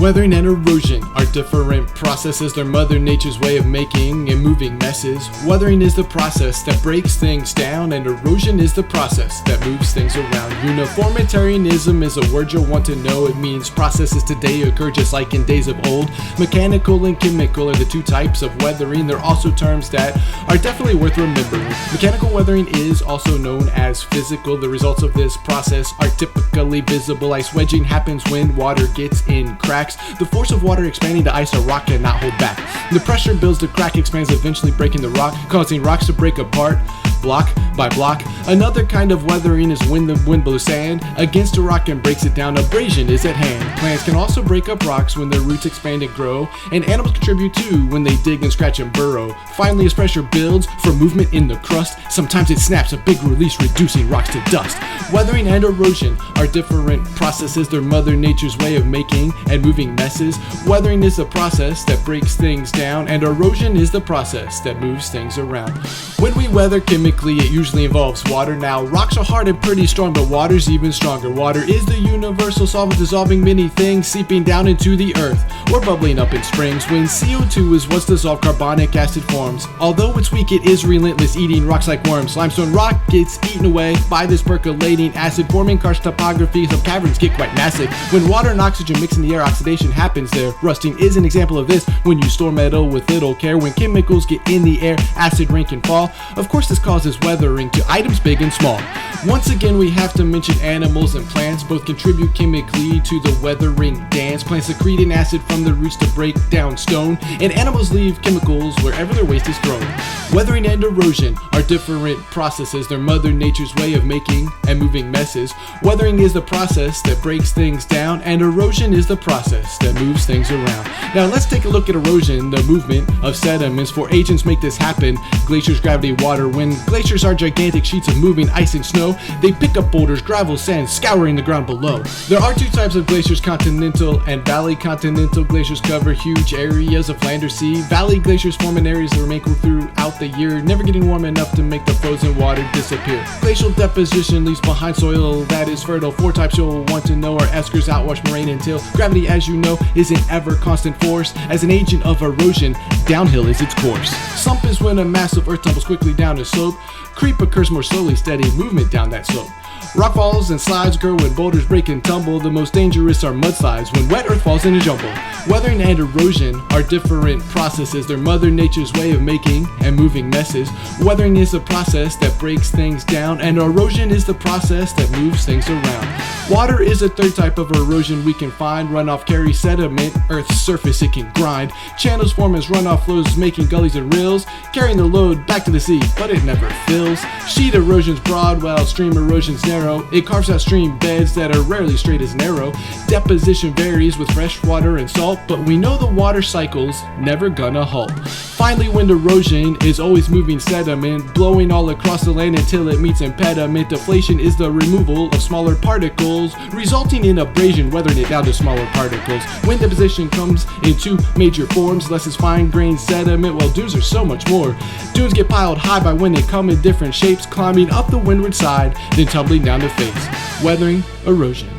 Weathering and erosion are different processes. They're Mother Nature's way of making and moving messes. Weathering is the process that breaks things down, and erosion is the process that moves things around. Uniformitarianism is a word you'll want to know. It means processes today occur just like in days of old. Mechanical and chemical are the two types of weathering. They're also terms that are definitely worth remembering. Mechanical weathering is also known as physical. The results of this process are typically visible. Ice wedging happens when water gets in cracks. The force of water expanding the ice a rock cannot hold back. The pressure builds, the crack expands, eventually breaking the rock, causing rocks to break apart block by block. Another kind of weathering is when the wind blows sand against a rock and breaks it down. Abrasion is at hand. Plants can also break up rocks when their roots expand and grow, and animals contribute too when they dig and scratch and burrow. Finally, as pressure builds for movement in the crust, sometimes it snaps, a big release, reducing rocks to dust. Weathering and erosion are different processes. They're Mother Nature's way of making and moving messes. Weathering is the process that breaks things down, and erosion is the process that moves things around. When we weather chemically, it usually involves water. Now, rocks are hard and pretty strong, but water's even stronger. Water is the universal solvent, dissolving many things, seeping down into the earth or bubbling up in springs. When CO2 is what's dissolved, carbonic acid forms. Although it's weak, it is relentless, eating rocks like worms. Limestone rock gets eaten away by this percolating acid, forming karst topographies of caverns get quite massive. When water and oxygen mix in the air, oxidation happens there. Rusting is an example of this. When you store metal with little care, when chemicals get in the air, acid rain can fall. Of course, this causes weathering to items big and small. Once again, we have to mention animals and plants. Both contribute chemically to the weathering dance. Plants secrete an acid from the roots to break down stone, and animals leave chemicals wherever their waste is thrown. Weathering and erosion are different processes. They're Mother Nature's way of making and moving messes. Weathering is the process that breaks things down, and erosion is the process that moves things around. Now let's take a look at erosion, the movement of sediments. Four agents make this happen: glaciers, gravity, water, wind. Glaciers are gigantic sheets of moving ice and snow. They pick up boulders, gravel, sand, scouring the ground below. There are two types of glaciers, continental and valley. Continental glaciers cover huge areas of land or sea. Valley glaciers form in areas that remain cool throughout the year, never getting warm enough to make the frozen water disappear. Glacial deposition leaves behind soil that is fertile. Four types you'll want to know are eskers, outwash, moraine, and till. Gravity, as you know, is an ever constant force. As an agent of erosion, downhill is its course. Slump is when a mass of earth tumbles quickly down a slope. Creep occurs more slowly, steady movement down that slope. Rock falls and slides occur when boulders break and tumble. The most dangerous are mudslides, when wet earth falls in a jumble. Weathering and erosion are different processes. They're Mother Nature's way of making and moving messes. Weathering is the process that breaks things down, and erosion is the process that moves things around. Water is a third type of erosion we can find. Runoff carries sediment, earth's surface it can grind. Channels form as runoff flows, making gullies and rills, carrying the load back to the sea, but it never fills. Sheet erosion's broad, while stream erosion's narrow. It carves out stream beds that are rarely straight as narrow. Deposition varies with fresh water and salt, but we know the water cycle's never gonna halt. Finally, wind erosion is always moving sediment, blowing all across the land until it meets impediment. Deflation is the removal of smaller particles, resulting in abrasion, weathering it down to smaller particles. Wind deposition comes in two major forms. Less is fine-grained sediment, while dunes are so much more. Dunes get piled high by wind. They come in different shapes, climbing up the windward side, then tumbling down the face. Weathering, erosion.